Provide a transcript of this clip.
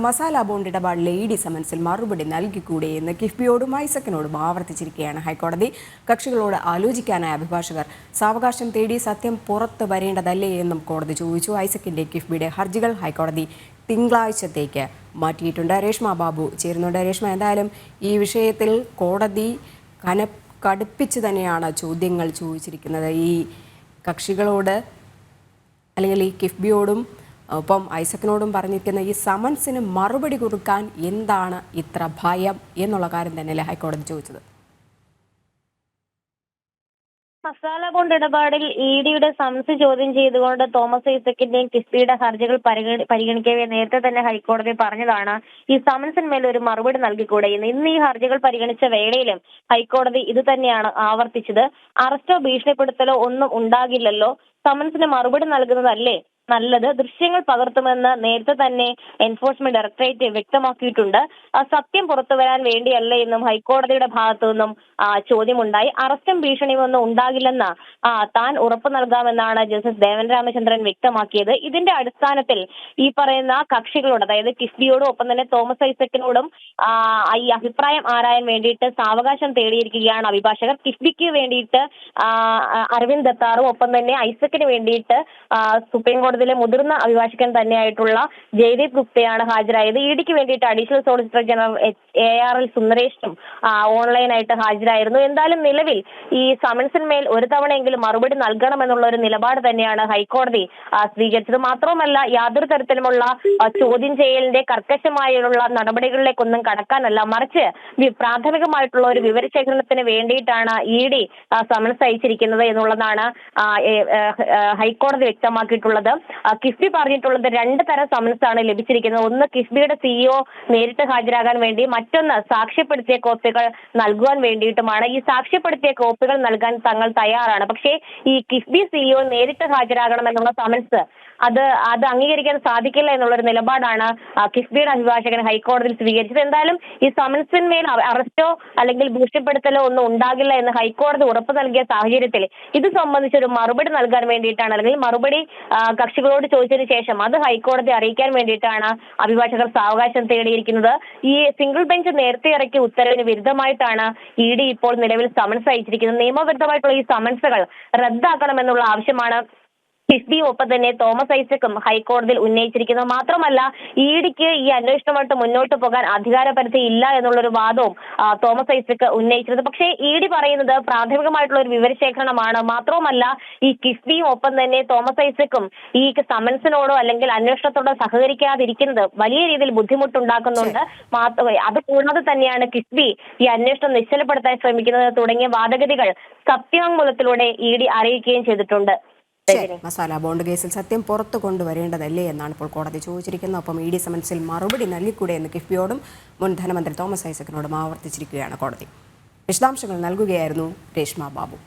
Masala bond ഇടപാടിലെ ED സമൻസിൽ മറുപടി നൽകിക്കൂടെ എന്ന് കിഫ്ബിയോടും ഐസക്കിനോടും ആവർത്തിച്ചിരിക്കുകയാണ് ഹൈക്കോടതി. കക്ഷികളോട് ആലോചിക്കാനായ അഭിഭാഷകർ സാവകാശം തേടി സത്യം പുറത്ത് വരേണ്ടതല്ലേ എന്നും കോടതി ചോദിച്ചു. ഐസക്കിന്റെ കിഫ്ബിയുടെ ഹർജികൾ ഹൈക്കോടതി തിങ്കളാഴ്ചത്തേക്ക് മാറ്റിയിട്ടുണ്ട്. രേഷ്മ ബാബു ചേരുന്നുണ്ട്. രേഷ്മ, എന്തായാലും ഈ വിഷയത്തിൽ കോടതി കടുപ്പിച്ച് തന്നെയാണ് ചോദ്യങ്ങൾ ചോദിച്ചിരിക്കുന്നത്. ഈ കക്ഷികളോട് അല്ലെങ്കിൽ ഈ കിഫ്ബിയോടും ഒപ്പം ഐസക്കിനോടും പറഞ്ഞിരിക്കുന്ന ഈ സമൻസിന് മറുപടി കൊടുക്കാൻ എന്താണ് ഇത്ര ഭയം എന്നുള്ള കാര്യം തന്നെയല്ലേ ഹൈക്കോടതി ചോദിച്ചത്? മസാല ബോണ്ട് ഇടപാടിൽ ഇഡിയുടെ സമൻസ് ചോദ്യം ചെയ്തുകൊണ്ട് തോമസ് ഐസക്കിന്റെയും കിഫ്ബിയുടെ ഹർജികൾ പരിഗണിക്കവേ നേരത്തെ തന്നെ ഹൈക്കോടതി പറഞ്ഞതാണ് ഈ സമൻസിന്മേൽ ഒരു മറുപടി നൽകിക്കൂടെ എന്ന്. ഇന്ന് ഈ ഹർജികൾ പരിഗണിച്ച വേളയിലും ഹൈക്കോടതി ഇത് തന്നെയാണ് ആവർത്തിച്ചത്. അറസ്റ്റോ ഭീഷണിപ്പെടുത്തലോ ഒന്നും ഉണ്ടാകില്ലല്ലോ, സമൻസിന് മറുപടി നൽകുന്നതല്ലേ നല്ലത്, ദൃശ്യങ്ങൾ പകർത്തുമെന്ന് നേരത്തെ തന്നെ എൻഫോഴ്സ്മെന്റ് ഡയറക്ടറേറ്റ് വ്യക്തമാക്കിയിട്ടുണ്ട്. സത്യം പുറത്തു വരാൻ വേണ്ടിയല്ല എന്നും ഹൈക്കോടതിയുടെ ഭാഗത്തു നിന്നും ചോദ്യമുണ്ടായി. അറസ്റ്റും ഭീഷണിയും ഒന്നും ഉണ്ടാകില്ലെന്ന് താൻ ഉറപ്പു നൽകാമെന്നാണ് ജസ്റ്റിസ് ദേവൻ രാമചന്ദ്രൻ വ്യക്തമാക്കിയത്. ഇതിന്റെ അടിസ്ഥാനത്തിൽ ഈ പറയുന്ന കക്ഷികളോട്, അതായത് കിഫ്ബിയോടും ഒപ്പം തന്നെ തോമസ് ഐസക്കിനോടും ഈ അഭിപ്രായം ആരായാൻ വേണ്ടിയിട്ട് സാവകാശം തേടിയിരിക്കുകയാണ് അഭിഭാഷകർ. കിഫ്ബിക്ക് വേണ്ടിയിട്ട് അരവിന്ദ് ദത്താറും ഒപ്പം തന്നെ ഐസക്കിന് വേണ്ടിയിട്ട് സുപ്രീം കോടതിയിലെ മുതിർന്ന അഭിഭാഷകൻ തന്നെയായിട്ടുള്ള ജയ്ദീപ് ഗുപ്തയാണ് ഹാജരായത്. ഇഡിക്ക് വേണ്ടിയിട്ട് അഡീഷണൽ സോളിസിറ്റർ ജനറൽ ARL സുന്ദരേഷും ഓൺലൈനായിട്ട് ഹാജരായിരുന്നു. എന്തായാലും നിലവിൽ ഈ സമൻസിന്മേൽ ഒരു തവണയെങ്കിലും മറുപടി നൽകണമെന്നുള്ള ഒരു നിലപാട് തന്നെയാണ് ഹൈക്കോടതി സ്വീകരിച്ചത്. മാത്രവുമല്ല, യാതൊരു തരത്തിലുമുള്ള ചോദ്യം ചെയ്യലിന്റെ കർക്കശമായുള്ള നടപടികളിലേക്കൊന്നും കടക്കാനല്ല, മറിച്ച് പ്രാഥമികമായിട്ടുള്ള ഒരു വിവരശേഖരണത്തിന് വേണ്ടിയിട്ടാണ് ഇഡി സമൻസ് അയച്ചിരിക്കുന്നത് എന്നുള്ളതാണ് ഹൈക്കോടതി വ്യക്തമാക്കിയിട്ടുള്ളത്. കിഫ്ബി പറഞ്ഞിട്ടുള്ളത് രണ്ട് തരം സമൻസ് ആണ് ലഭിച്ചിരിക്കുന്നത്. ഒന്ന് കിഫ്ബിയുടെ CEO നേരിട്ട് ഹാജരാകാൻ വേണ്ടി, മറ്റൊന്ന് സാക്ഷ്യപ്പെടുത്തിയ കോപ്പികൾ നൽകുവാൻ വേണ്ടിയിട്ടുമാണ്. ഈ സാക്ഷ്യപ്പെടുത്തിയ കോപ്പികൾ നൽകാൻ തങ്ങൾ തയ്യാറാണ്. പക്ഷേ ഈ കിഫ്ബി CEO നേരിട്ട് ഹാജരാകണമെന്നുള്ള സമൻസ് അത് അംഗീകരിക്കാൻ സാധിക്കില്ല എന്നുള്ളൊരു നിലപാടാണ് കിഫ്ബിയുടെ അഭിഭാഷകൻ ഹൈക്കോടതിയിൽ സ്വീകരിച്ചത്. എന്തായാലും ഈ സമൻസിന്മേൽ അറസ്റ്റോ അല്ലെങ്കിൽ ഭീഷണിപ്പെടുത്തലോ ഒന്നും ഉണ്ടാകില്ല എന്ന് ഹൈക്കോടതി ഉറപ്പു നൽകിയ സാഹചര്യത്തിൽ ഇത് സംബന്ധിച്ചൊരു മറുപടി നൽകാൻ വേണ്ടിയിട്ടാണ്, അല്ലെങ്കിൽ മറുപടി കക്ഷികളോട് ചോദിച്ചതിന് ശേഷം അത് ഹൈക്കോടതി അറിയിക്കാൻ വേണ്ടിയിട്ടാണ് അഭിഭാഷകർ സാവകാശം തേടിയിരിക്കുന്നത്. ഈ സിംഗിൾ ബെഞ്ച് നേരത്തെ ഇറക്കിയ ഉത്തരവിന് വിരുദ്ധമായിട്ടാണ് ഇഡി ഇപ്പോൾ നിലവിൽ സമൻസ് അയച്ചിരിക്കുന്നത്. നിയമവിരുദ്ധമായിട്ടുള്ള ഈ സമൻസുകൾ റദ്ദാക്കണമെന്നുള്ള ആവശ്യമാണ് കിഫ്ബിയും ഒപ്പം തന്നെ തോമസ് ഐസക്കും ഹൈക്കോടതിയിൽ ഉന്നയിച്ചിരിക്കുന്നത്. മാത്രമല്ല, ഇഡിക്ക് ഈ അന്വേഷണമായിട്ട് മുന്നോട്ട് പോകാൻ അധികാരപരിധി ഇല്ല എന്നുള്ളൊരു വാദവും തോമസ് ഐസക്ക് ഉന്നയിച്ചിരുന്നത്. പക്ഷേ ഇഡി പറയുന്നത് പ്രാഥമികമായിട്ടുള്ള ഒരു വിവരശേഖരണമാണ്. മാത്രവുമല്ല, ഈ കിഫ്ബിയും ഒപ്പം തന്നെ തോമസ് ഐസക്കും ഈ സമൻസിനോടോ അല്ലെങ്കിൽ അന്വേഷണത്തോടോ സഹകരിക്കാതിരിക്കുന്നത് വലിയ രീതിയിൽ ബുദ്ധിമുട്ടുണ്ടാക്കുന്നുണ്ട്. അത് കൂടാതെ തന്നെയാണ് കിഫ്ബി ഈ അന്വേഷണം നിശ്ചലപ്പെടുത്താൻ ശ്രമിക്കുന്നത് തുടങ്ങിയ വാദഗതികൾ സത്യവാങ്മൂലത്തിലൂടെ ഇഡി അറിയിക്കുകയും ചെയ്തിട്ടുണ്ട്. മസാല ബോണ്ട് കേസിൽ സത്യം പുറത്തു കൊണ്ടുവരേണ്ടതല്ലേ എന്നാണ് ഇപ്പോൾ കോടതി ചോദിച്ചിരിക്കുന്നത്. ഒപ്പം ഇഡി സമൻസിൽ മറുപടി നൽകിക്കൂടെ എന്ന് കിഫ്ബിയോടും മുൻ ധനമന്ത്രി തോമസ് ഐസക്കിനോടും ആവർത്തിച്ചിരിക്കുകയാണ് കോടതി. വിശദാംശങ്ങൾ നൽകുകയായിരുന്നു രേഷ്മ ബാബു.